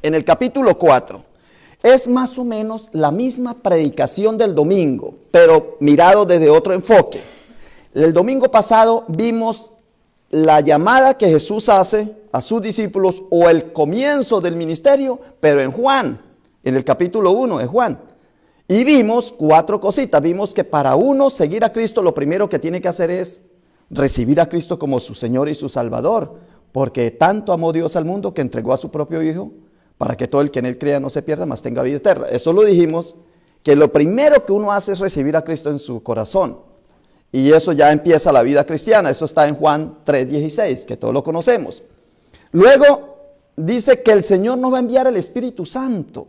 en el capítulo 4. Es más o menos la misma predicación del domingo, pero mirado desde otro enfoque. El domingo pasado vimos la llamada que Jesús hace a sus discípulos o el comienzo del ministerio, pero en Juan, en el capítulo 1 de Juan. Y vimos 4 cositas. Vimos que para uno seguir a Cristo, lo primero que tiene que hacer es recibir a Cristo como su Señor y su Salvador, porque tanto amó Dios al mundo que entregó a su propio Hijo, para que todo el que en Él crea no se pierda, mas tenga vida eterna. Eso lo dijimos, que lo primero que uno hace es recibir a Cristo en su corazón. Y eso ya empieza la vida cristiana. Eso está en Juan 3:16, que todos lo conocemos. Luego dice que el Señor no va a enviar el Espíritu Santo.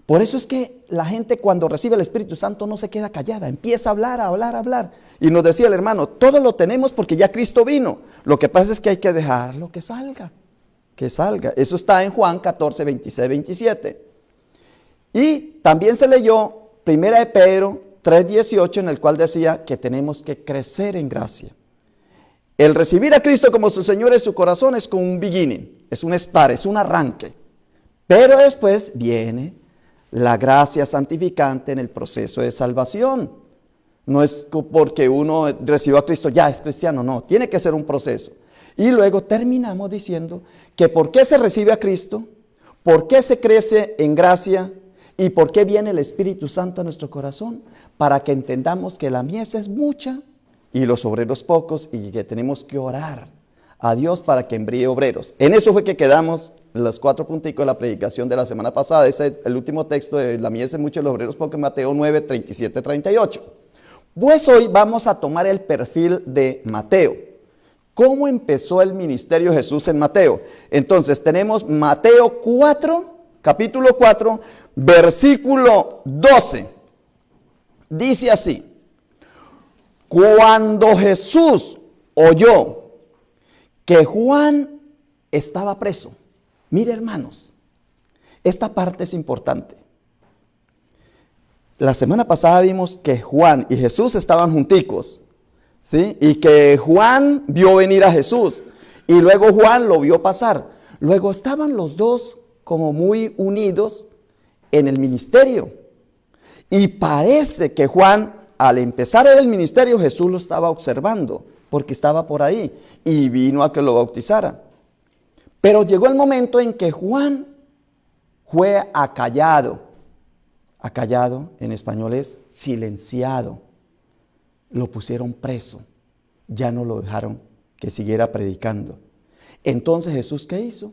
Por eso es que la gente cuando recibe el Espíritu Santo no se queda callada, empieza a hablar, a hablar, a hablar. Y nos decía el hermano, todo lo tenemos porque ya Cristo vino. Lo que pasa es que hay que dejarlo que salga. Que salga. Eso está en Juan 14, 26, 27. Y también se leyó 1 de Pedro 3, 18, en el cual decía que tenemos que crecer en gracia. El recibir a Cristo como su Señor en su corazón es como un beginning, es un start, es un arranque. Pero después viene la gracia santificante en el proceso de salvación. No es porque uno recibió a Cristo, ya es cristiano, no, tiene que ser un proceso. Y luego terminamos diciendo que por qué se recibe a Cristo, por qué se crece en gracia y por qué viene el Espíritu Santo a nuestro corazón, para que entendamos que la mies es mucha y los obreros pocos y que tenemos que orar a Dios para que envíe obreros. En eso fue que quedamos los 4 punticos de la predicación de la semana pasada. Ese es el último texto de la mies es mucha y los obreros pocos, Mateo 9, 37, 38. Pues hoy vamos a tomar el perfil de Mateo. ¿Cómo empezó el ministerio de Jesús en Mateo? Entonces tenemos Mateo 4, capítulo 4, versículo 12. Dice así: cuando Jesús oyó que Juan estaba preso. Mire, hermanos, esta parte es importante. La semana pasada vimos que Juan y Jesús estaban junticos, ¿sí? Y que Juan vio venir a Jesús y luego Juan lo vio pasar. Luego estaban los dos como muy unidos en el ministerio. Y parece que Juan, al empezar el ministerio, Jesús lo estaba observando, porque estaba por ahí y vino a que lo bautizara. Pero llegó el momento en que Juan fue acallado. Acallado en español es silenciado. Lo pusieron preso. Ya no lo dejaron que siguiera predicando. Entonces Jesús, ¿qué hizo?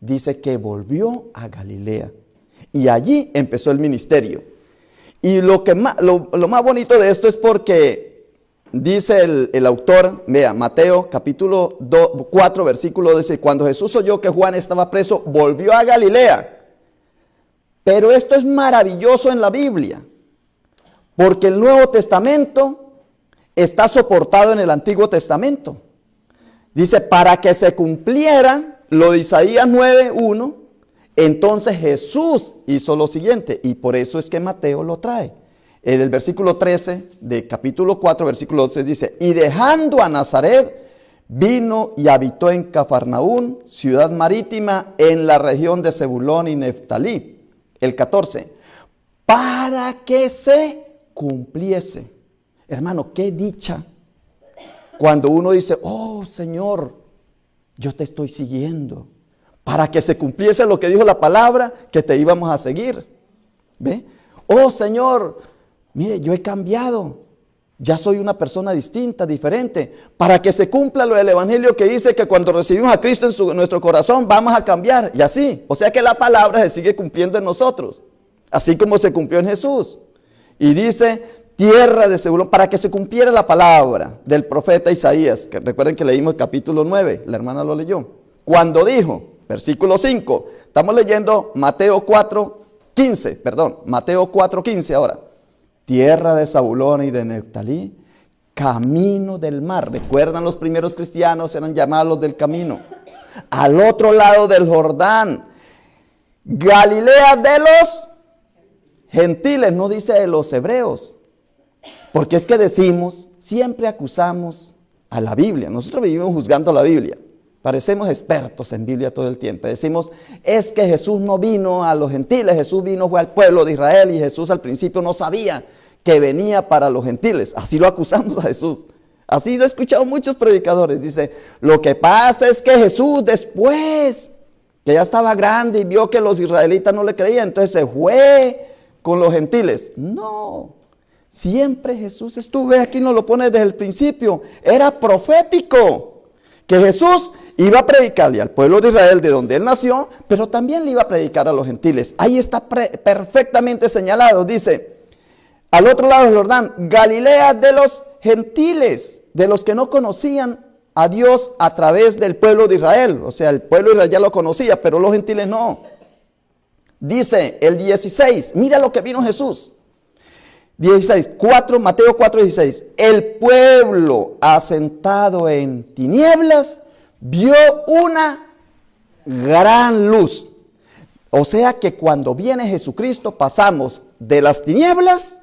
Dice que volvió a Galilea. Y allí empezó el ministerio. Y lo más bonito de esto es porque dice el autor, vea, Mateo capítulo 4, versículo 12, cuando Jesús oyó que Juan estaba preso, volvió a Galilea. Pero esto es maravilloso en la Biblia, porque el Nuevo Testamento está soportado en el Antiguo Testamento. Dice, para que se cumpliera lo de Isaías 9:1, entonces Jesús hizo lo siguiente, y por eso es que Mateo lo trae. En el versículo 13 de capítulo 4, versículo 12 dice, y dejando a Nazaret, vino y habitó en Cafarnaún, ciudad marítima, en la región de Zebulón y Neftalí. El 14, para que se cumpliese. Hermano, qué dicha cuando uno dice, oh Señor, yo te estoy siguiendo. Para que se cumpliese lo que dijo la palabra, que te íbamos a seguir. ¿Ve? Oh Señor, mire, yo he cambiado. Ya soy una persona distinta, diferente. Para que se cumpla lo del evangelio que dice que cuando recibimos a Cristo en nuestro corazón vamos a cambiar. Y así. O sea que la palabra se sigue cumpliendo en nosotros. Así como se cumplió en Jesús. Y dice, tierra de Zebulón, para que se cumpliera la palabra del profeta Isaías. Que recuerden que leímos el capítulo 9. La hermana lo leyó. Cuando dijo, versículo 5. Estamos leyendo Mateo 4:15 ahora. Tierra de Zabulón y de Neftalí, camino del mar. ¿Recuerdan los primeros cristianos? Eran llamados del camino. Al otro lado del Jordán. Galilea de los gentiles, no dice de los hebreos. Porque es que decimos, siempre acusamos a la Biblia. Nosotros vivimos juzgando a la Biblia. Parecemos expertos en Biblia todo el tiempo. Decimos, es que Jesús no vino a los gentiles, Jesús fue al pueblo de Israel y Jesús al principio no sabía que venía para los gentiles. Así lo acusamos a Jesús. Así lo he escuchado muchos predicadores. Dice, lo que pasa es que Jesús después, que ya estaba grande y vio que los israelitas no le creían, entonces se fue con los gentiles. No, siempre Jesús estuvo, aquí nos lo pone desde el principio, era profético, que Jesús iba a predicarle al pueblo de Israel de donde él nació, pero también le iba a predicar a los gentiles. Ahí está perfectamente señalado, dice, al otro lado del Jordán, Galilea de los gentiles, de los que no conocían a Dios a través del pueblo de Israel. O sea, el pueblo de Israel ya lo conocía, pero los gentiles no. Dice el 16, mira lo que vino Jesús. 16, Mateo 4:16. El pueblo asentado en tinieblas vio una gran luz. O sea que cuando viene Jesucristo pasamos de las tinieblas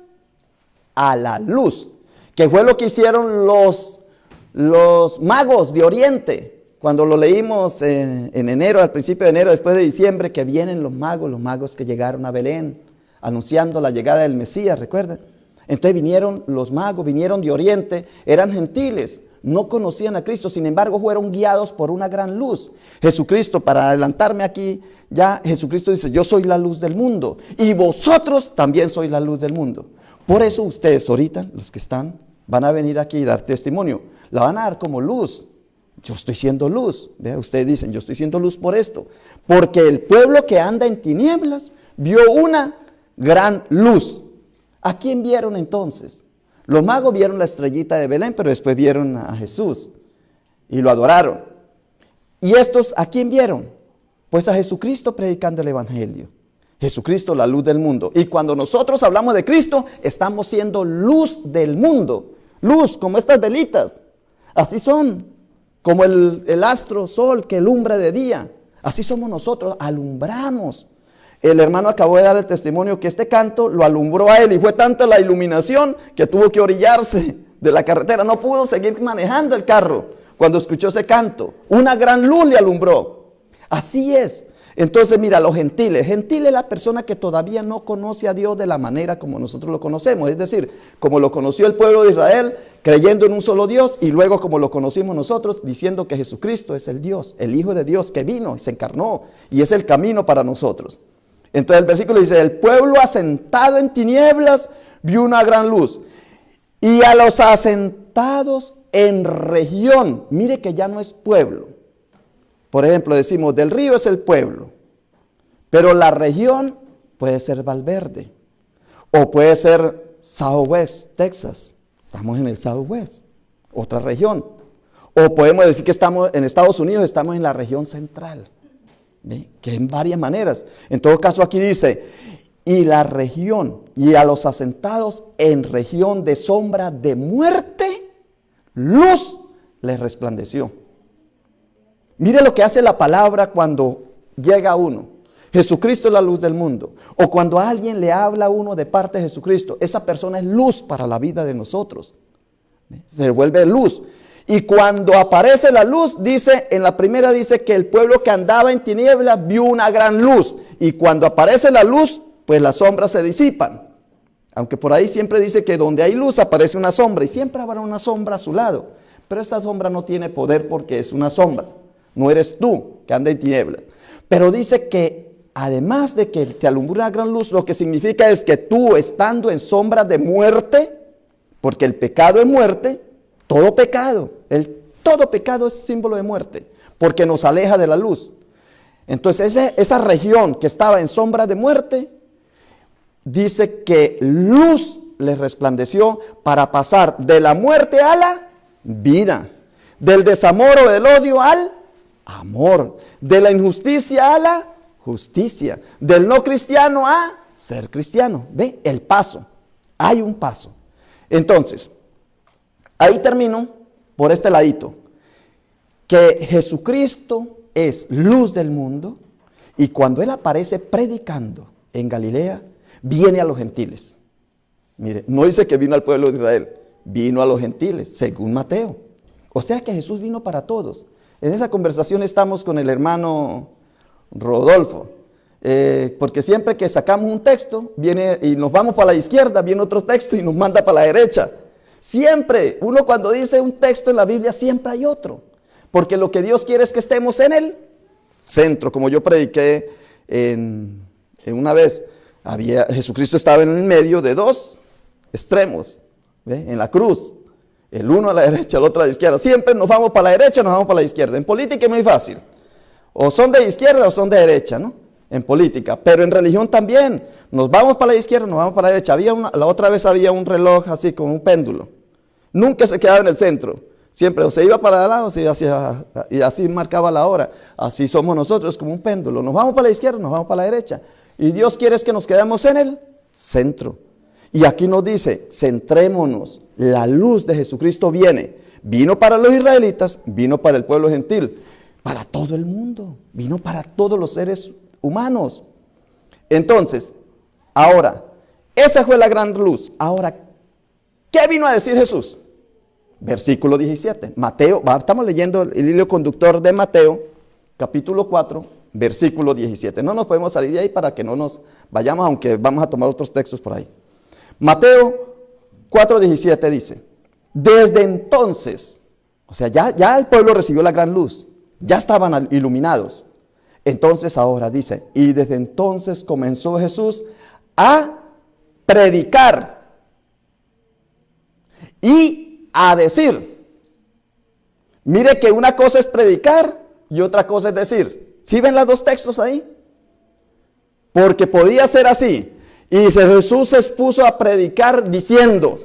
a la luz, que fue lo que hicieron los magos de Oriente. Cuando lo leímos en enero, al principio de enero, después de diciembre, que vienen los magos que llegaron a Belén, anunciando la llegada del Mesías, ¿recuerdan? Entonces vinieron los magos, vinieron de Oriente, eran gentiles, no conocían a Cristo, sin embargo fueron guiados por una gran luz. Jesucristo, para adelantarme aquí, ya Jesucristo dice, yo soy la luz del mundo, y vosotros también sois la luz del mundo. Por eso ustedes ahorita, los que están, van a venir aquí y dar testimonio. La van a dar como luz. Yo estoy siendo luz. ¿Ve? Ustedes dicen, yo estoy siendo luz por esto. Porque el pueblo que anda en tinieblas vio una gran luz. ¿A quién vieron entonces? Los magos vieron la estrellita de Belén, pero después vieron a Jesús y lo adoraron. ¿Y estos a quién vieron? Pues a Jesucristo predicando el evangelio. Jesucristo, la luz del mundo. Y cuando nosotros hablamos de Cristo, estamos siendo luz del mundo. Luz, como estas velitas. Así son, como el astro, sol, que alumbra de día. Así somos nosotros, alumbramos. El hermano acabó de dar el testimonio que este canto lo alumbró a él. Y fue tanta la iluminación que tuvo que orillarse de la carretera. No pudo seguir manejando el carro cuando escuchó ese canto. Una gran luz le alumbró. Así es. Entonces mira, los gentiles. Gentil es la persona que todavía no conoce a Dios de la manera como nosotros lo conocemos. Es decir, como lo conoció el pueblo de Israel, creyendo en un solo Dios, y luego como lo conocimos nosotros, diciendo que Jesucristo es el Dios, el Hijo de Dios que vino y se encarnó, y es el camino para nosotros. Entonces el versículo dice, el pueblo asentado en tinieblas vio una gran luz. Y a los asentados en región, mire que ya no es pueblo. Por ejemplo, decimos, del río es el pueblo, pero la región puede ser Valverde, o puede ser Southwest, Texas. Estamos en el Southwest, otra región. O podemos decir que estamos en Estados Unidos, estamos en la región central, ¿ve? Que en varias maneras. En todo caso aquí dice, y la región, y a los asentados en región de sombra de muerte, luz les resplandeció. Mire lo que hace la palabra cuando llega a uno. Jesucristo es la luz del mundo. O cuando a alguien le habla a uno de parte de Jesucristo, esa persona es luz para la vida de nosotros. Se vuelve luz. Y cuando aparece la luz, dice, en la primera dice que el pueblo que andaba en tinieblas vio una gran luz. Y cuando aparece la luz, pues las sombras se disipan. Aunque por ahí siempre dice que donde hay luz aparece una sombra. Y siempre habrá una sombra a su lado. Pero esa sombra no tiene poder porque es una sombra. No eres tú que anda en tinieblas. Pero dice que además de que te alumbró una gran luz, lo que significa es que tú estando en sombra de muerte, porque el pecado es muerte, todo pecado es símbolo de muerte, porque nos aleja de la luz. Entonces esa región que estaba en sombra de muerte, dice que luz les resplandeció para pasar de la muerte a la vida, del desamor o del odio al amor, de la injusticia a la justicia, del no cristiano a ser cristiano. ¿Ve? El paso. Hay un paso. Entonces, ahí termino por este ladito. Que Jesucristo es luz del mundo y cuando Él aparece predicando en Galilea, viene a los gentiles. Mire, no dice que vino al pueblo de Israel, vino a los gentiles, según Mateo. O sea que Jesús vino para todos. En esa conversación estamos con el hermano Rodolfo, porque siempre que sacamos un texto, viene y nos vamos para la izquierda, viene otro texto y nos manda para la derecha. Siempre, uno cuando dice un texto en la Biblia, siempre hay otro, porque lo que Dios quiere es que estemos en el centro, como yo prediqué en una vez. Jesucristo estaba en el medio de dos extremos, ¿ve? En la cruz. El uno a la derecha, el otro a la izquierda. Siempre nos vamos para la derecha, nos vamos para la izquierda. En política es muy fácil. O son de izquierda o son de derecha, ¿no? En política. Pero en religión también. Nos vamos para la izquierda, nos vamos para la derecha. La otra vez había un reloj así como un péndulo. Nunca se quedaba en el centro. Siempre o se iba para el lado y así marcaba la hora. Así somos nosotros, como un péndulo. Nos vamos para la izquierda, nos vamos para la derecha. Y Dios quiere es que nos quedemos en el centro. Y aquí nos dice, centrémonos. La luz de Jesucristo vino para los israelitas, vino para el pueblo gentil, para todo el mundo, vino para todos los seres humanos. Entonces, ahora, esa fue la gran luz. Ahora, ¿qué vino a decir Jesús? Versículo 17, Mateo, estamos leyendo el hilo conductor de Mateo, capítulo 4, versículo 17. No nos podemos salir de ahí para que no nos vayamos, aunque vamos a tomar otros textos por ahí. Mateo 4:17 dice, desde entonces, o sea, ya el pueblo recibió la gran luz, ya estaban iluminados. Entonces ahora dice, y desde entonces comenzó Jesús a predicar y a decir. Mire que una cosa es predicar y otra cosa es decir. ¿Sí ven los dos textos ahí? Porque podía ser así. Y Jesús se expuso a predicar diciendo,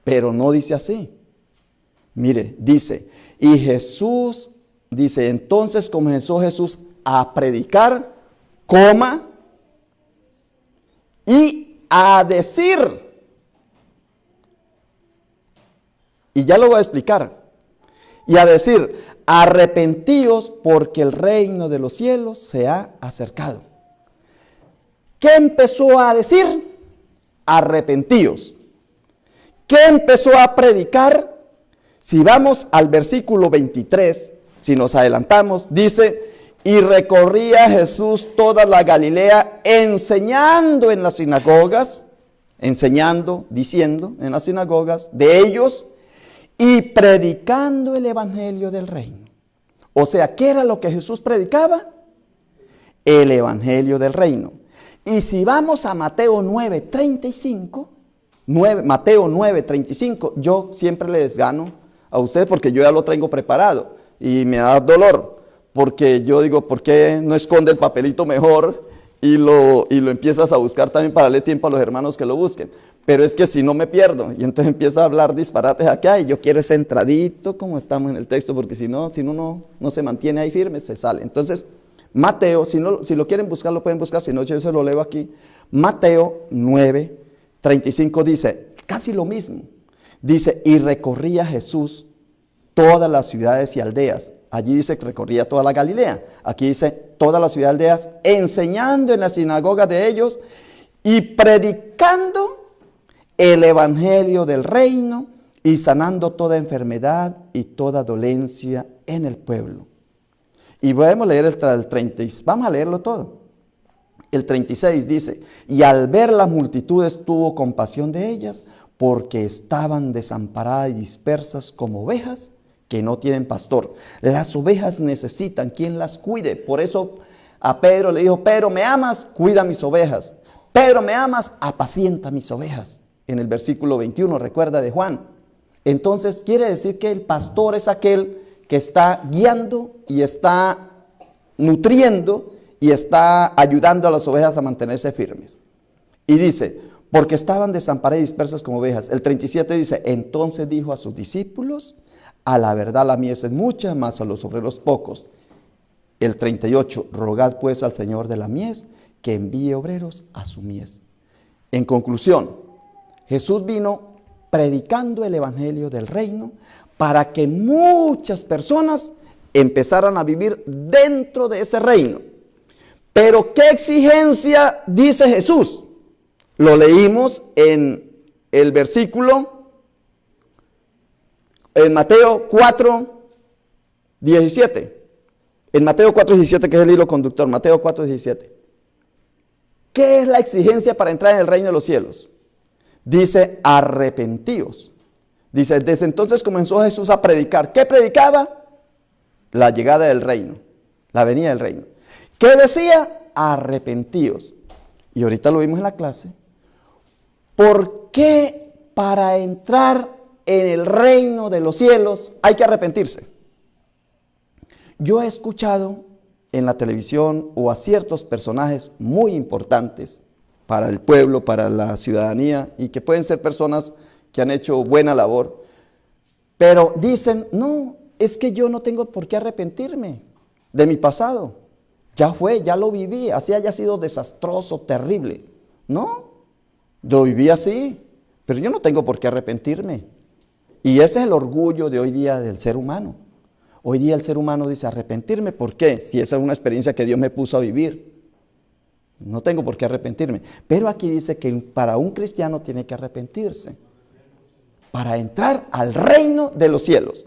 pero no dice así. Mire, dice, y Jesús, dice, entonces comenzó Jesús a predicar, y a decir. Y ya lo voy a explicar. Y a decir, arrepentíos porque el reino de los cielos se ha acercado. ¿Qué empezó a decir? Arrepentíos. ¿Qué empezó a predicar? Si vamos al versículo 23, si nos adelantamos, dice, y recorría Jesús toda la Galilea, enseñando en las sinagogas, diciendo en las sinagogas de ellos, y predicando el evangelio del reino. O sea, ¿qué era lo que Jesús predicaba? El evangelio del reino. Y si vamos a Mateo 9:35, Mateo 9:35, yo siempre les gano a ustedes porque yo ya lo traigo preparado y me da dolor, porque yo digo, ¿por qué no esconde el papelito mejor y lo empiezas a buscar también para darle tiempo a los hermanos que lo busquen? Pero es que si no me pierdo y entonces empieza a hablar disparates acá y yo quiero ese entradito como estamos en el texto, porque si no se mantiene ahí firme, se sale. Entonces, Mateo, si lo quieren buscar, lo pueden buscar, si no yo se lo leo aquí. Mateo 9:35 dice, casi lo mismo. Dice, y recorría Jesús todas las ciudades y aldeas. Allí dice que recorría toda la Galilea. Aquí dice todas las ciudades y aldeas, enseñando en la sinagoga de ellos y predicando el evangelio del reino y sanando toda enfermedad y toda dolencia en el pueblo. Y podemos leer el 30, vamos a leerlo todo. El 36 dice, y al ver las multitudes tuvo compasión de ellas, porque estaban desamparadas y dispersas como ovejas que no tienen pastor. Las ovejas necesitan quien las cuide. Por eso a Pedro le dijo, Pedro, ¿me amas? Cuida mis ovejas. Pedro, ¿me amas? Apacienta mis ovejas. En el versículo 21, recuerda de Juan. Entonces quiere decir que el pastor es aquel que está guiando y está nutriendo y está ayudando a las ovejas a mantenerse firmes. Y dice, porque estaban desamparadas y dispersas como ovejas. El 37 dice, entonces dijo a sus discípulos, a la verdad la mies es mucha, mas a los obreros pocos. El 38, rogad pues al Señor de la mies que envíe obreros a su mies. En conclusión, Jesús vino predicando el evangelio del reino para que muchas personas empezaran a vivir dentro de ese reino. Pero ¿qué exigencia dice Jesús? Lo leímos en el versículo, en Mateo 4, 17. En Mateo 4:17, que es el hilo conductor. Mateo 4:17. ¿Qué es la exigencia para entrar en el reino de los cielos? Dice, arrepentíos. Dice, desde entonces comenzó Jesús a predicar. ¿Qué predicaba? La llegada del reino, la venida del reino. ¿Qué decía? Arrepentíos. Y ahorita lo vimos en la clase. ¿Por qué para entrar en el reino de los cielos hay que arrepentirse? Yo he escuchado en la televisión o a ciertos personajes muy importantes para el pueblo, para la ciudadanía, y que pueden ser personas que han hecho buena labor, pero dicen, no, es que yo no tengo por qué arrepentirme de mi pasado. Ya fue, ya lo viví, así haya sido desastroso, terrible. No, lo viví así, pero yo no tengo por qué arrepentirme. Y ese es el orgullo de hoy día del ser humano. Hoy día el ser humano dice, arrepentirme, ¿por qué? Si esa es una experiencia que Dios me puso a vivir. No tengo por qué arrepentirme. Pero aquí dice que para un cristiano tiene que arrepentirse para entrar al reino de los cielos.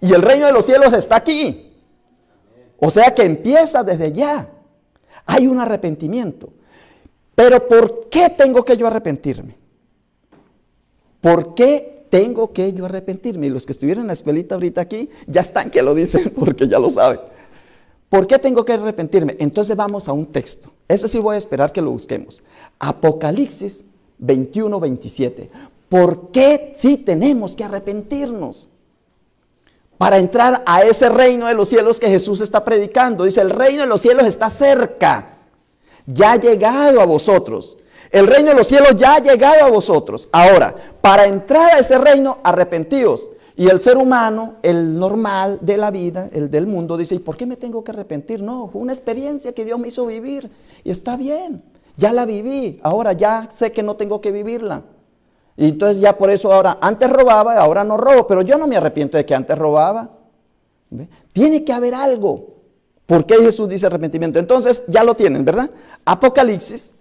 Y el reino de los cielos está aquí. O sea que empieza desde ya. Hay un arrepentimiento. Pero ¿por qué tengo que yo arrepentirme? ¿Por qué tengo que yo arrepentirme? Y los que estuvieron en la escuelita ahorita aquí, ya están que lo dicen porque ya lo saben. ¿Por qué tengo que arrepentirme? Entonces vamos a un texto. Eso sí voy a esperar que lo busquemos. Apocalipsis 21:27. ¿Por qué sí tenemos que arrepentirnos? Para entrar a ese reino de los cielos que Jesús está predicando. Dice, el reino de los cielos está cerca. Ya ha llegado a vosotros. El reino de los cielos ya ha llegado a vosotros. Ahora, para entrar a ese reino, arrepentíos. Y el ser humano, el normal de la vida, el del mundo, dice, ¿y por qué me tengo que arrepentir? No, fue una experiencia que Dios me hizo vivir. Y está bien, ya la viví. Ahora ya sé que no tengo que vivirla. Y entonces ya por eso ahora, antes robaba, ahora no robo. Pero yo no me arrepiento de que antes robaba. ¿Ve? Tiene que haber algo. ¿Por qué Jesús dice arrepentimiento? Entonces ya lo tienen, ¿verdad? Apocalipsis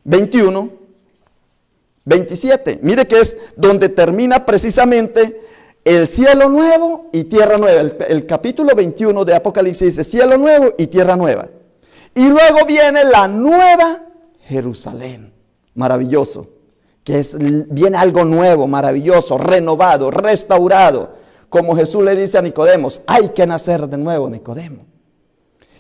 21:27. Mire que es donde termina precisamente el cielo nuevo y tierra nueva. El capítulo 21 de Apocalipsis dice cielo nuevo y tierra nueva. Y luego viene la nueva Jerusalén. Maravilloso. Viene algo nuevo, maravilloso, renovado, restaurado. Como Jesús le dice a Nicodemo, hay que nacer de nuevo, Nicodemo.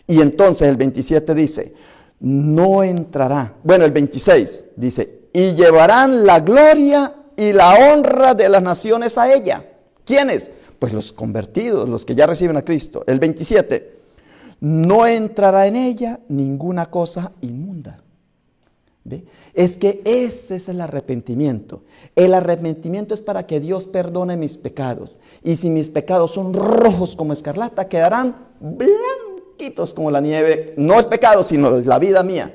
Y entonces el 27 dice, no entrará. Bueno, el 26 dice, y llevarán la gloria y la honra de las naciones a ella. ¿Quiénes? Pues los convertidos, los que ya reciben a Cristo. El 27, no entrará en ella ninguna cosa inmunda. ¿Ve? Es que ese es el arrepentimiento. El arrepentimiento es para que Dios perdone mis pecados. Y si mis pecados son rojos como escarlata, quedarán blanquitos como la nieve. No es pecado, sino es la vida mía.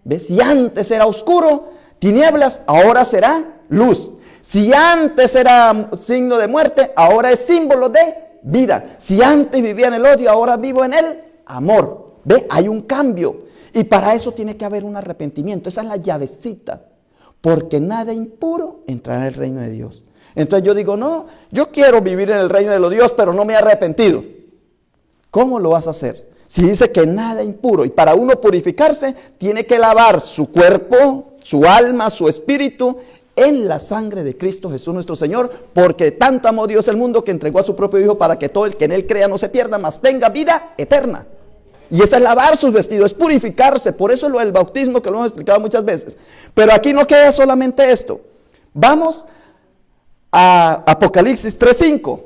¿Ves? Si antes era oscuro, tinieblas, ahora será luz. Si antes era signo de muerte, ahora es símbolo de vida. Si antes vivía en el odio, ahora vivo en el amor. ¿Ve? Hay un cambio. Y para eso tiene que haber un arrepentimiento. Esa es la llavecita. Porque nada impuro entrará en el reino de Dios. Entonces yo digo, no, yo quiero vivir en el reino de los Dios, pero no me he arrepentido. ¿Cómo lo vas a hacer? Si dice que nada impuro. Y para uno purificarse, tiene que lavar su cuerpo, su alma, su espíritu en la sangre de Cristo Jesús nuestro Señor. Porque tanto amó Dios el mundo que entregó a su propio Hijo para que todo el que en Él crea no se pierda, mas tenga vida eterna. Y eso es lavar sus vestidos, es purificarse. Por eso el bautismo, que lo hemos explicado muchas veces. Pero aquí no queda solamente esto. Vamos a Apocalipsis 3:5.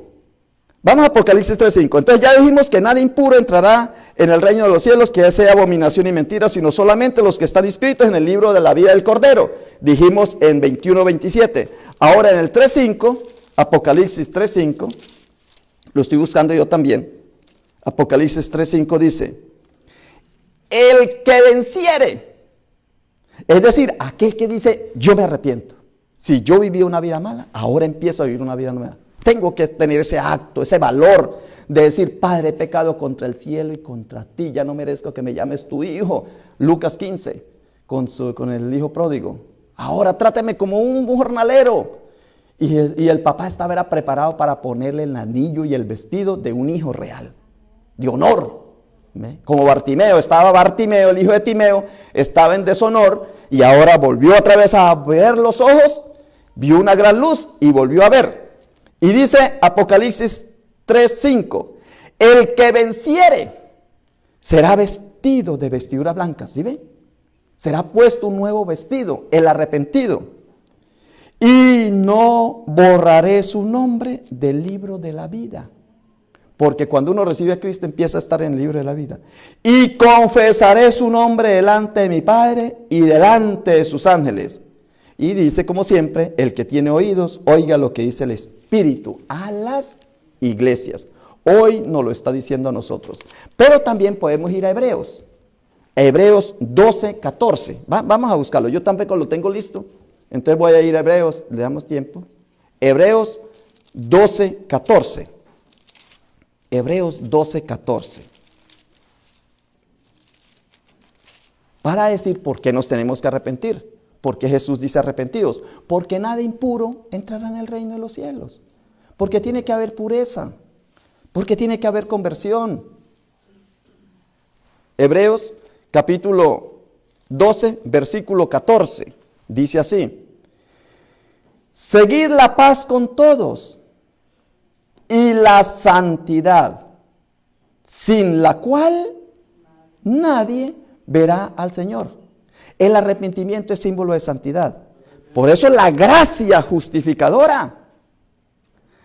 Vamos a Apocalipsis 3:5. Entonces ya dijimos que nada impuro entrará en el reino de los cielos, que sea abominación y mentira, sino solamente los que están inscritos en el libro de la vida del Cordero. Dijimos en 21:27. Ahora en el 3:5, Apocalipsis 3:5, lo estoy buscando yo también. Apocalipsis 3:5 dice, el que venciere, es decir, aquel que dice, yo me arrepiento. Si yo viví una vida mala, ahora empiezo a vivir una vida nueva. Tengo que tener ese acto, ese valor de decir, Padre, he pecado contra el cielo y contra ti, ya no merezco que me llames tu hijo. Lucas 15, con el hijo pródigo. Ahora trátame como un jornalero. Y el papá estaba preparado para ponerle el anillo y el vestido de un hijo real. de honor. ¿Ve? Como Bartimeo, estaba Bartimeo, el hijo de Timeo, estaba en deshonor y ahora volvió otra vez a ver los ojos, vio una gran luz y volvió a ver. Y dice Apocalipsis 3:5, el que venciere será vestido de vestiduras blancas, ¿sí ve? Será puesto un nuevo vestido, el arrepentido. Y no borraré su nombre del libro de la vida. Porque cuando uno recibe a Cristo empieza a estar en el libro de la vida. Y confesaré su nombre delante de mi Padre y delante de sus ángeles. Y dice, como siempre, el que tiene oídos, oiga lo que dice el Espíritu a las iglesias. Hoy nos lo está diciendo a nosotros. Pero también podemos ir a Hebreos. Hebreos 12:14. Vamos a buscarlo. Yo tampoco lo tengo listo. Entonces voy a ir a Hebreos. Le damos tiempo. Hebreos 12:14. Hebreos 12:14. Para decir por qué nos tenemos que arrepentir. Porque Jesús dice arrepentidos. Porque nada impuro entrará en el reino de los cielos. Porque tiene que haber pureza. Porque tiene que haber conversión. Hebreos capítulo 12, versículo 14. Dice así. Seguid la paz con todos y la santidad, sin la cual nadie verá al Señor. El arrepentimiento es símbolo de santidad. Por eso la gracia justificadora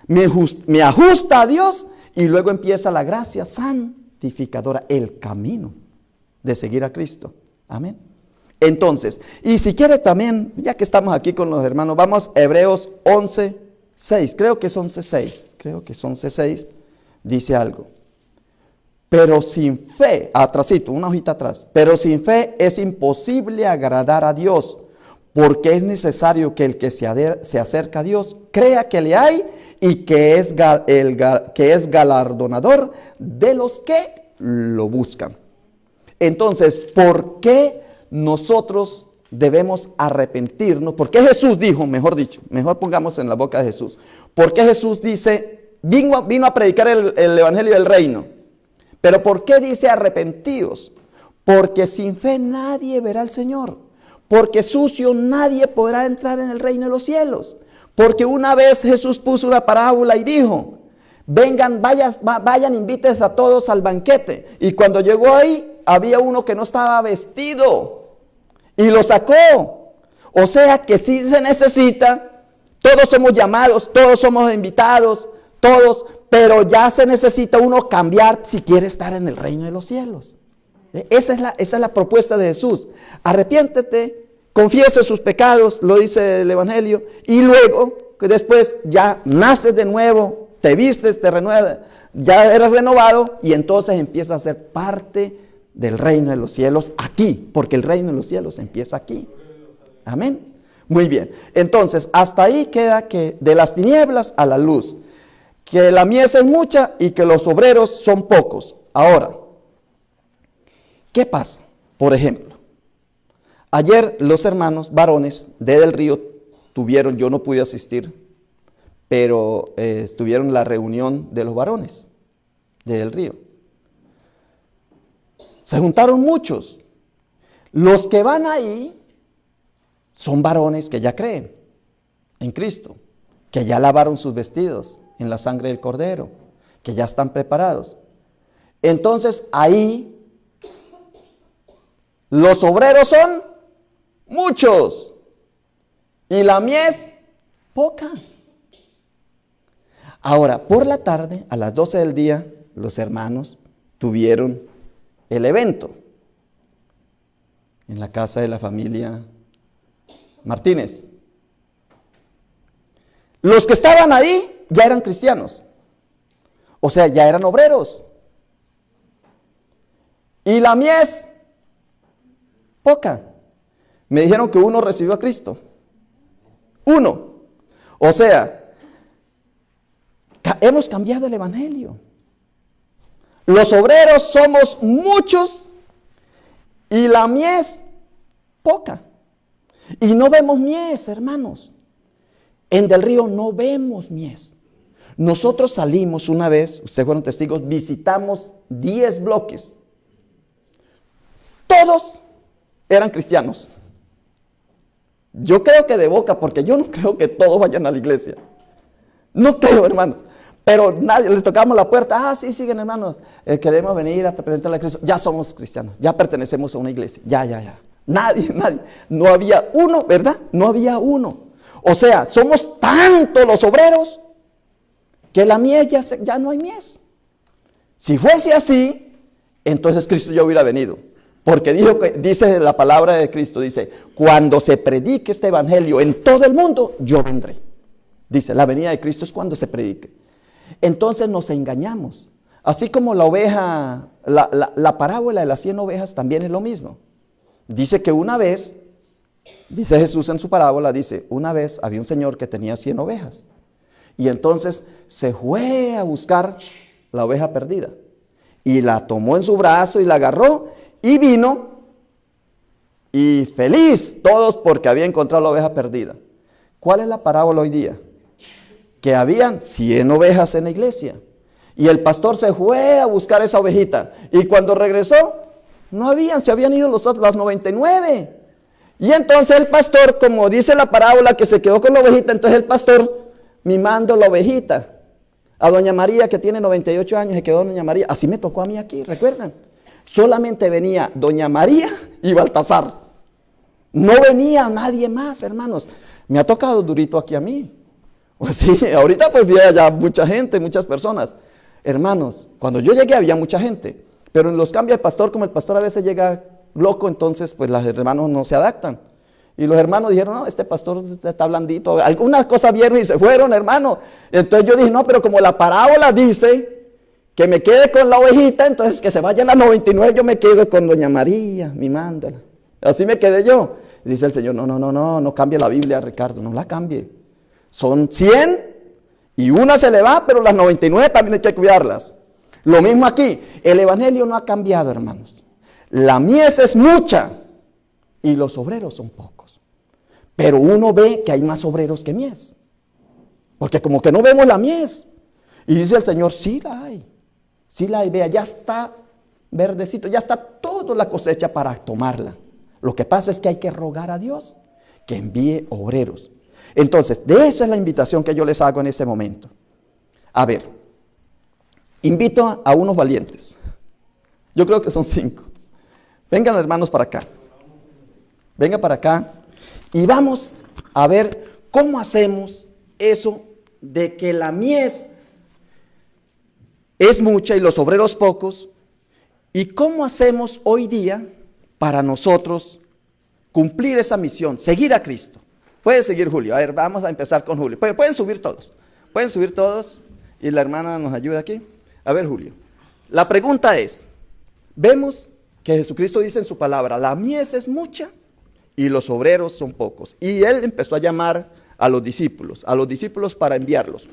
me ajusta a Dios y luego empieza la gracia santificadora, el camino de seguir a Cristo. Amén. Entonces, y si quiere también, ya que estamos aquí con los hermanos, vamos a Hebreos 11:6. Creo que es 11:6. Dice algo. Pero sin fe, atrásito, una hojita atrás. Pero sin fe es imposible agradar a Dios, porque es necesario que el que se acerca a Dios crea que le hay y que es galardonador de los que lo buscan. Entonces, ¿por qué nosotros debemos arrepentirnos? ¿Por qué Jesús dijo, mejor pongamos en la boca de Jesús? ¿Por qué Jesús dice, vino a predicar el evangelio del reino? Pero ¿por qué dice arrepentidos? Porque sin fe nadie verá al Señor. Porque sucio nadie podrá entrar en el reino de los cielos. Porque una vez Jesús puso una parábola y dijo, vayan, invítense a todos al banquete. Y cuando llegó ahí, había uno que no estaba vestido y lo sacó. O sea que sí se necesita, todos somos llamados, todos somos invitados, todos, pero ya se necesita uno cambiar si quiere estar en el reino de los cielos. Esa es la propuesta de Jesús. Arrepiéntete, confiesa sus pecados, lo dice el Evangelio, y luego, que después ya naces de nuevo, te vistes, te renuevas, ya eres renovado y entonces empiezas a ser parte del reino de los cielos aquí, porque el reino de los cielos empieza aquí. Amén. Muy bien. Entonces, hasta ahí queda que de las tinieblas a la luz, que la mies es mucha y que los obreros son pocos. Ahora, ¿qué pasa? Por ejemplo, ayer los hermanos varones de Del Río tuvieron, yo no pude asistir, pero tuvieron la reunión de los varones de Del Río. Se juntaron muchos. Los que van ahí son varones que ya creen en Cristo, que ya lavaron sus vestidos en la sangre del Cordero, que ya están preparados. Entonces ahí los obreros son muchos y la mies poca. Ahora, por la tarde, a las 12 del día, los hermanos tuvieron el evento en la casa de la familia Martínez. Los que estaban ahí ya eran cristianos, o sea, ya eran obreros. Y la mies, poca. Me dijeron que uno recibió a Cristo. Uno. O sea, hemos cambiado el evangelio. Los obreros somos muchos y la mies poca. Y no vemos mies, hermanos. En Del Río no vemos mies. Nosotros salimos una vez, ustedes fueron testigos, visitamos 10 bloques. Todos eran cristianos. Yo creo que de boca, porque yo no creo que todos vayan a la iglesia. No creo, hermanos. Pero nadie, le tocamos la puerta. Ah, sí, siguen, hermanos. Queremos venir a presentarle a Cristo. Ya somos cristianos. Ya pertenecemos a una iglesia. Ya. Nadie. No había uno, ¿verdad? No había uno. O sea, somos tantos los obreros que la mies ya no hay mies. Si fuese así, entonces Cristo ya hubiera venido. Porque dice la palabra de Cristo, dice, cuando se predique este evangelio en todo el mundo, yo vendré. Dice, la venida de Cristo es cuando se predique. Entonces nos engañamos. Así como la oveja, la parábola de las 100 ovejas también es lo mismo. Dice que una vez, dice Jesús en su parábola, dice, una vez había un señor que tenía 100 ovejas. Y entonces se fue a buscar la oveja perdida. Y la tomó en su brazo y la agarró y vino. Y feliz todos porque había encontrado la oveja perdida. ¿Cuál es la parábola hoy día? Que habían 100 ovejas en la iglesia. Y el pastor se fue a buscar esa ovejita. Y cuando regresó, no habían, se habían ido las 99. Y entonces el pastor, como dice la parábola, que se quedó con la ovejita, entonces el pastor mimando la ovejita. A doña María, que tiene 98 años, se quedó doña María. Así me tocó a mí aquí, ¿recuerdan? Solamente venía doña María y Baltasar. No venía nadie más, hermanos. Me ha tocado durito aquí a mí. Pues sí, ahorita pues había ya mucha gente, muchas personas. Hermanos, cuando yo llegué había mucha gente. Pero en los cambios de pastor, como el pastor a veces llega loco, entonces pues los hermanos no se adaptan. Y los hermanos dijeron, no, este pastor está blandito. Algunas cosas vieron y se fueron, hermano. Entonces yo dije, no, pero como la parábola dice que me quede con la ovejita, entonces que se vayan las 99, yo me quedo con doña María, mimándola. Así me quedé yo. Y dice el Señor, no cambie la Biblia, Ricardo, no la cambie. Son 100 y una se le va, pero las 99 también hay que cuidarlas. Lo mismo aquí, el evangelio no ha cambiado, hermanos. La mies es mucha y los obreros son pocos. Pero uno ve que hay más obreros que mies. Porque como que no vemos la mies. Y dice el Señor, sí la hay. Sí la hay, vea, ya está verdecito, ya está toda la cosecha para tomarla. Lo que pasa es que hay que rogar a Dios que envíe obreros. Entonces, de esa es la invitación que yo les hago en este momento. A ver, invito a unos valientes. Yo creo que son 5. Vengan, hermanos, para acá. Venga para acá y vamos a ver cómo hacemos eso de que la mies es mucha y los obreros pocos, y cómo hacemos hoy día para nosotros cumplir esa misión, seguir a Cristo. Puede seguir Julio. A ver, vamos a empezar con Julio. Pueden subir todos y la hermana nos ayuda aquí. A ver, Julio, la pregunta es, vemos que Jesucristo dice en su palabra, la mies es mucha y los obreros son pocos. Y Él empezó a llamar a los discípulos para enviarlos.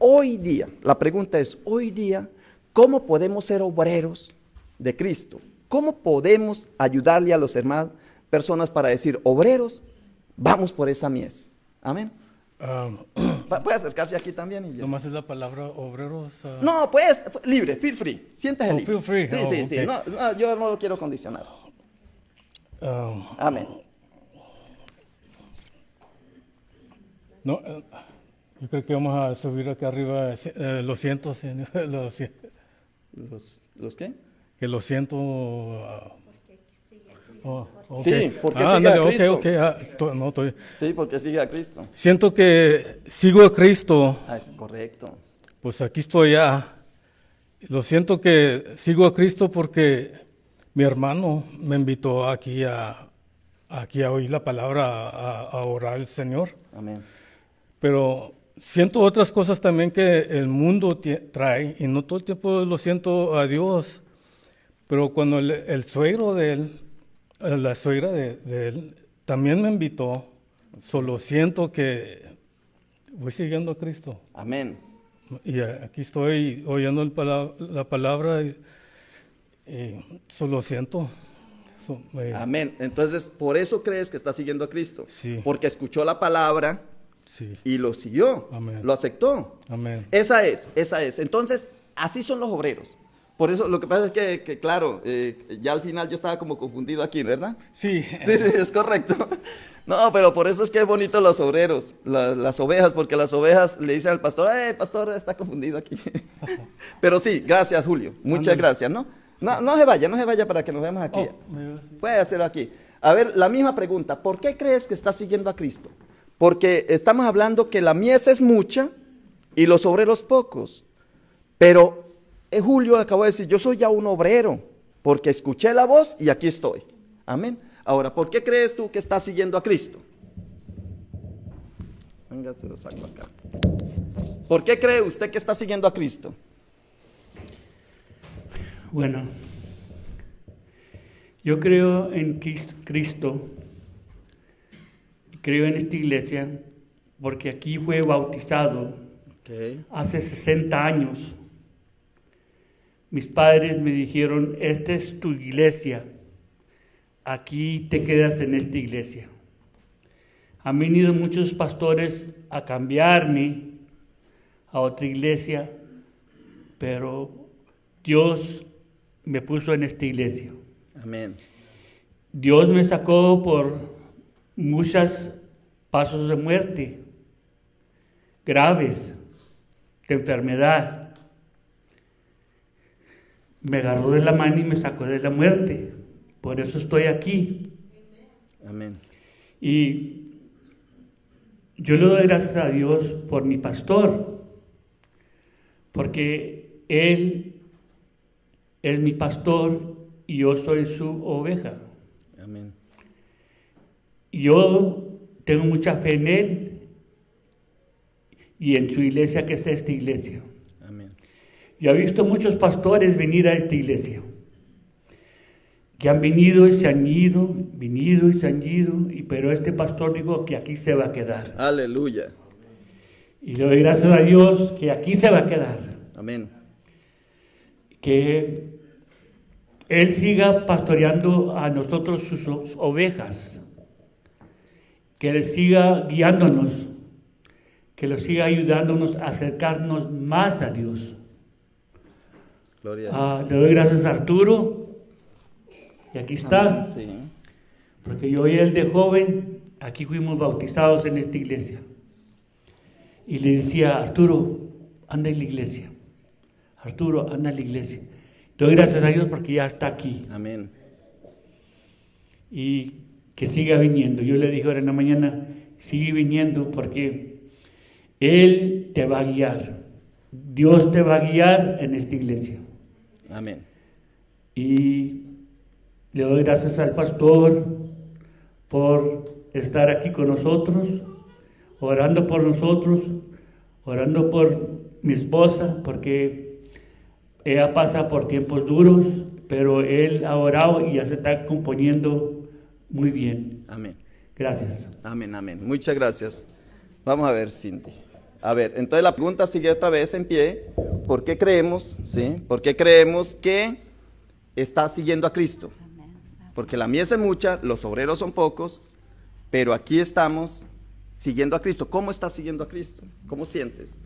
Hoy día, la pregunta es, hoy día, ¿cómo podemos ser obreros de Cristo? ¿Cómo podemos ayudarle a los hermanos, personas para decir, obreros, vamos por esa mies? Amén. Puede acercarse aquí también. Y nomás es la palabra obreros. No, pues, libre, feel free. Siéntese libre. Feel free. Sí. Okay. No, yo no lo quiero condicionar. Amén. No, yo creo que vamos a subir acá arriba los cientos. ¿Los qué? Que los cientos. Okay. Sí, porque sigue a Cristo. Okay. Sí, porque sigue a Cristo. Siento que sigo a Cristo. Es correcto. Pues aquí estoy ya. Lo siento que sigo a Cristo porque mi hermano me invitó aquí a oír la palabra, a orar al Señor. Amén. Pero siento otras cosas también que el mundo trae, y no todo el tiempo lo siento a Dios. Pero cuando el suegro de él, la suegra de él, también me invitó, solo siento que voy siguiendo a Cristo. Amén. Y aquí estoy oyendo la palabra y solo siento. Amén. Entonces, por eso crees que está siguiendo a Cristo. Sí. Porque escuchó la palabra Sí. Y lo siguió, Amén. lo aceptó. Amén. Esa es. Entonces, así son los obreros. Por eso, lo que pasa es que claro, ya al final yo estaba como confundido aquí, ¿verdad? Sí. Sí, es correcto. No, pero por eso es que es bonito los obreros, las ovejas, porque las ovejas le dicen al pastor, pastor, está confundido aquí. Pero sí, gracias, Julio. Muchas Ándale. gracias, ¿no? No se vaya para que nos veamos aquí. Puede hacerlo aquí. A ver, la misma pregunta. ¿Por qué crees que estás siguiendo a Cristo? Porque estamos hablando que la mies es mucha y los obreros pocos. Pero Julio acabó de decir, yo soy ya un obrero, porque escuché la voz y aquí estoy. Amén. Ahora, ¿por qué crees tú que estás siguiendo a Cristo? Venga, se lo saco acá. ¿Por qué cree usted que está siguiendo a Cristo? Bueno, yo creo en Cristo, creo en esta iglesia, porque aquí fue bautizado hace 60 años. Mis padres me dijeron, esta es tu iglesia, aquí te quedas en esta iglesia. Han venido muchos pastores a cambiarme a otra iglesia, pero Dios me puso en esta iglesia. Amén. Dios me sacó por muchos pasos de muerte, graves, de enfermedad. Me agarró de la mano y me sacó de la muerte. Por eso estoy aquí. Amén. Y yo le doy gracias a Dios por mi pastor, porque Él es mi pastor y yo soy su oveja. Amén. Yo tengo mucha fe en Él y en su iglesia, que es esta iglesia. Amén. Yo he visto muchos pastores venir a esta iglesia, que han venido y se han ido, pero este pastor dijo que aquí se va a quedar. Aleluya. Y le doy gracias a Dios que aquí se va a quedar. Amén. Que Él siga pastoreando a nosotros sus ovejas, que Él siga guiándonos, que Él siga ayudándonos a acercarnos más a Dios. Gloria a Dios. Le doy gracias a Arturo, y aquí está, Sí. porque yo y él de joven, aquí fuimos bautizados en esta iglesia. Y le decía, Arturo, anda en la iglesia. Arturo, anda en la iglesia. Doy gracias a Dios porque ya está aquí. Amén. Y que siga viniendo. Yo le dije ahora en la mañana, sigue viniendo porque Él te va a guiar. Dios te va a guiar en esta iglesia. Amén. Y le doy gracias al pastor por estar aquí con nosotros, orando por nosotros, orando por mi esposa, porque ella pasa por tiempos duros, pero él ha orado y ya se está componiendo muy bien. Amén. Gracias. Amén, amén. Muchas gracias. Vamos a ver, Cindy. A ver, entonces la pregunta sigue otra vez en pie. ¿Por qué creemos, sí? ¿Por qué creemos que está siguiendo a Cristo? Porque la mies es mucha, los obreros son pocos, pero aquí estamos siguiendo a Cristo. ¿Cómo estás siguiendo a Cristo? ¿Cómo sientes?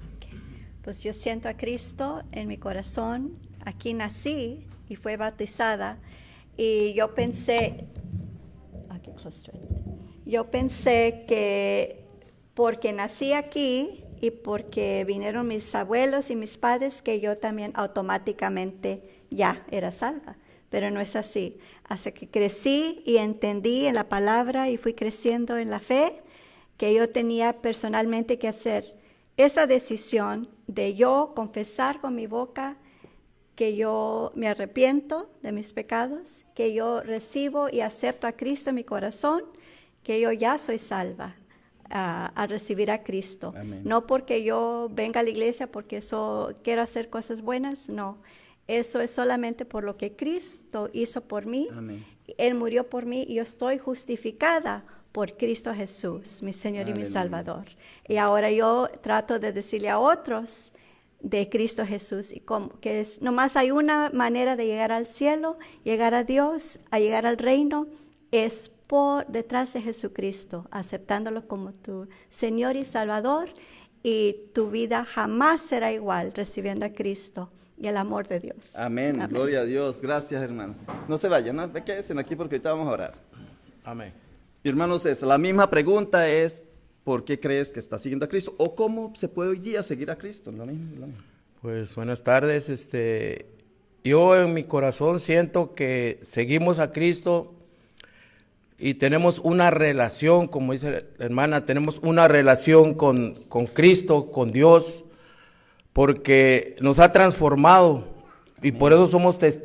Pues yo siento a Cristo en mi corazón. Aquí nací y fui bautizada. Y yo pensé que porque nací aquí y porque vinieron mis abuelos y mis padres, que yo también automáticamente ya era salva. Pero no es así. Hasta que crecí y entendí en la palabra y fui creciendo en la fe, que yo tenía personalmente que hacer esa decisión de yo confesar con mi boca que yo me arrepiento de mis pecados, que yo recibo y acepto a Cristo en mi corazón, que yo ya soy salva a recibir a Cristo. Amén. No porque yo venga a la iglesia porque quiero hacer cosas buenas, no. Eso es solamente por lo que Cristo hizo por mí. Amén. Él murió por mí y yo estoy justificada por Cristo Jesús, mi Señor y mi Aleluya. Salvador. Y ahora yo trato de decirle a otros de Cristo Jesús, y que nomás hay una manera de llegar al cielo, llegar a Dios, a llegar al reino, es por detrás de Jesucristo, aceptándolo como tu Señor y Salvador, y tu vida jamás será igual recibiendo a Cristo y el amor de Dios. Amén. Gloria a Dios. Gracias, hermano. No se vayan, ¿no? Quédense aquí porque ahorita vamos a orar. Amén. Hermanos, la misma pregunta es, ¿por qué crees que estás siguiendo a Cristo? ¿O cómo se puede hoy día seguir a Cristo? Lo mismo. Pues buenas tardes. Yo en mi corazón siento que seguimos a Cristo y tenemos una relación, como dice la hermana, tenemos una relación con Cristo, con Dios, porque nos ha transformado. Y por eso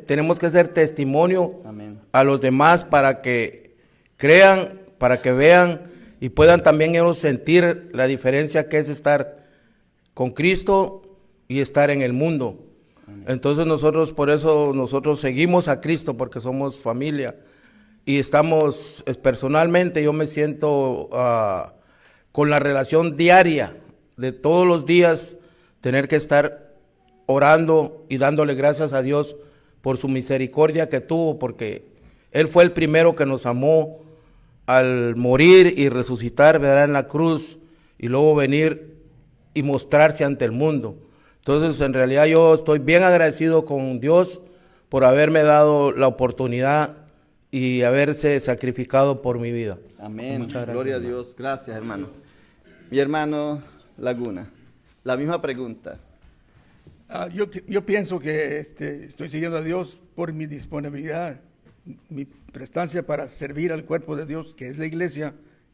tenemos que ser testimonio Amén. a los demás para que crean, para que vean y puedan también ellos sentir la diferencia que es estar con Cristo y estar en el mundo. Amén. Entonces por eso nosotros seguimos a Cristo, porque somos familia. Y estamos, personalmente yo me siento con la relación diaria de todos los días, tener que estar orando y dándole gracias a Dios por su misericordia que tuvo, porque Él fue el primero que nos amó al morir y resucitar, ¿verdad?, en la cruz, y luego venir y mostrarse ante el mundo. Entonces, en realidad yo estoy bien agradecido con Dios por haberme dado la oportunidad y haberse sacrificado por mi vida. Amén. Muchas gracias, Gloria a hermano. Dios. Gracias, hermano. Mi hermano Laguna, la misma pregunta. Yo pienso que estoy siguiendo a Dios por mi disponibilidad, mi prestancia para servir al cuerpo de Dios, que es la iglesia,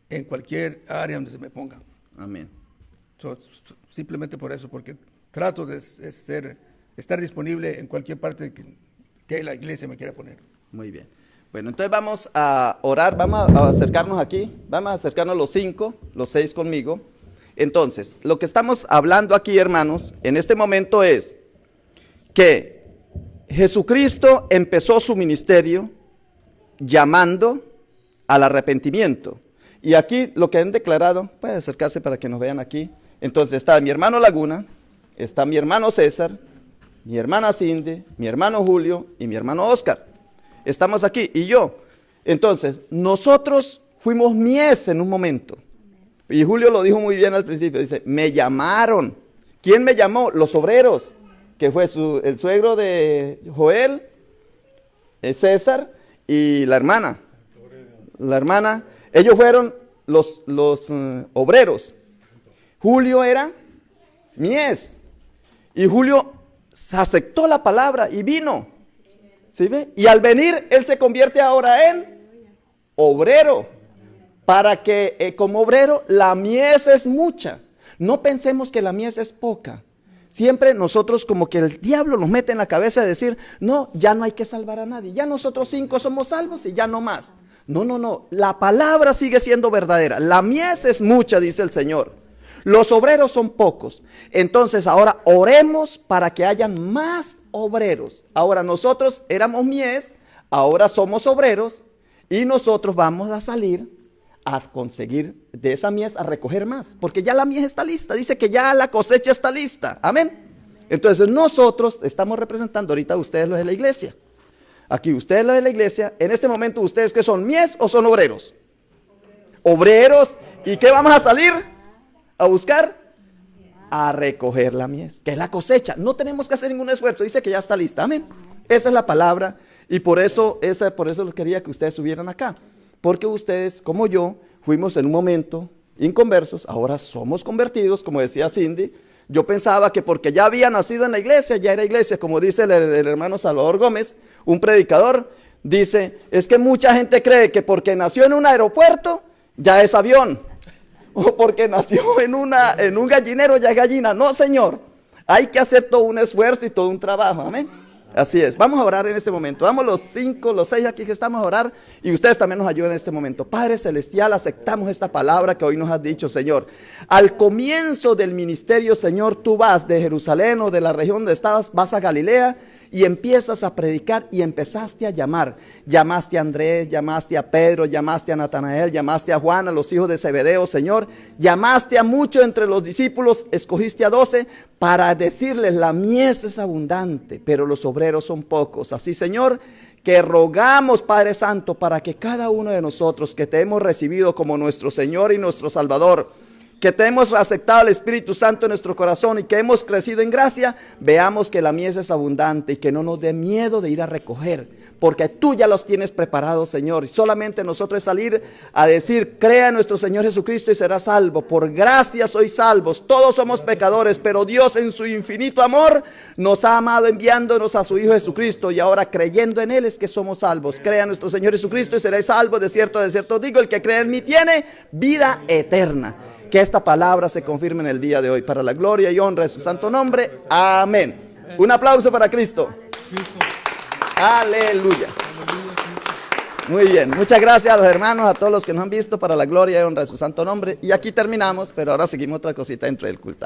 en cualquier área donde se me ponga. Amén. Simplemente por eso, porque trato de estar disponible en cualquier parte que la iglesia me quiera poner. Muy bien. Bueno, entonces vamos a orar, vamos a acercarnos aquí, vamos a acercarnos los 6 conmigo. Entonces, lo que estamos hablando aquí, hermanos, en este momento es que Jesucristo empezó su ministerio llamando al arrepentimiento. Y aquí lo que han declarado, puede acercarse para que nos vean aquí. Entonces está mi hermano Laguna, está mi hermano César, mi hermana Cindy, mi hermano Julio y mi hermano Oscar. Estamos aquí y yo. Entonces, nosotros fuimos mies en un momento. Y Julio lo dijo muy bien al principio, dice, me llamaron. ¿Quién me llamó? Los obreros, que fue el suegro de Joel, César y la hermana. Ellos fueron los obreros. Julio era mies. Y Julio aceptó la palabra y vino. ¿Sí ve? Y al venir, él se convierte ahora en obrero. Para que como obrero la mies es mucha. No pensemos que la mies es poca. Siempre nosotros como que el diablo nos mete en la cabeza de decir, no, ya no hay que salvar a nadie. Ya nosotros 5 somos salvos y ya no más. No. La palabra sigue siendo verdadera. La mies es mucha, dice el Señor. Los obreros son pocos. Entonces ahora oremos para que hayan más obreros. Ahora nosotros éramos mies, ahora somos obreros y nosotros vamos a salir a conseguir de esa mies a recoger más, porque ya la mies está lista, dice que ya la cosecha está lista, amén. Entonces nosotros estamos representando ahorita ustedes los de la iglesia, aquí ustedes los de la iglesia, en este momento ustedes que son mies o son obreros, obreros, ¿y qué vamos a salir a buscar? A recoger la mies, que es la cosecha, no tenemos que hacer ningún esfuerzo, dice que ya está lista, amén. Esa es la palabra y por eso quería que ustedes subieran acá. Porque ustedes, como yo, fuimos en un momento inconversos, ahora somos convertidos, como decía Cindy. Yo pensaba que porque ya había nacido en la iglesia, ya era iglesia, como dice el hermano Salvador Gómez, un predicador, dice, es que mucha gente cree que porque nació en un aeropuerto, ya es avión, o porque nació en un gallinero, ya es gallina. No, señor, hay que hacer todo un esfuerzo y todo un trabajo, amén. Así es, vamos a orar en este momento, vamos los 6 aquí que estamos a orar y ustedes también nos ayuden en este momento. Padre Celestial, aceptamos esta palabra que hoy nos has dicho, Señor. Al comienzo del ministerio, Señor, tú vas de Jerusalén o de la región donde estabas, vas a Galilea y empiezas a predicar y empezaste a llamar. Llamaste a Andrés, llamaste a Pedro, llamaste a Natanael, llamaste a Juan, a los hijos de Zebedeo, Señor. Llamaste a muchos entre los discípulos, escogiste a 12 para decirles, la mies es abundante, pero los obreros son pocos. Así, Señor, que rogamos, Padre Santo, para que cada uno de nosotros que te hemos recibido como nuestro Señor y nuestro Salvador, que te hemos aceptado el Espíritu Santo en nuestro corazón y que hemos crecido en gracia, veamos que la mies es abundante y que no nos dé miedo de ir a recoger, porque tú ya los tienes preparados, Señor. Y solamente nosotros salir a decir, crea en nuestro Señor Jesucristo y serás salvo. Por gracia sois salvos. Todos somos pecadores, pero Dios en su infinito amor nos ha amado enviándonos a su Hijo Jesucristo. Y ahora creyendo en Él es que somos salvos. Crea en nuestro Señor Jesucristo y seréis salvos. De cierto os digo, el que cree en mí tiene vida eterna. Que esta palabra se confirme en el día de hoy, para la gloria y honra de su santo nombre. Amén. Un aplauso para Cristo. Aleluya. Muy bien, muchas gracias a los hermanos, a todos los que nos han visto, para la gloria y honra de su santo nombre. Y aquí terminamos, pero ahora seguimos otra cosita dentro del culto.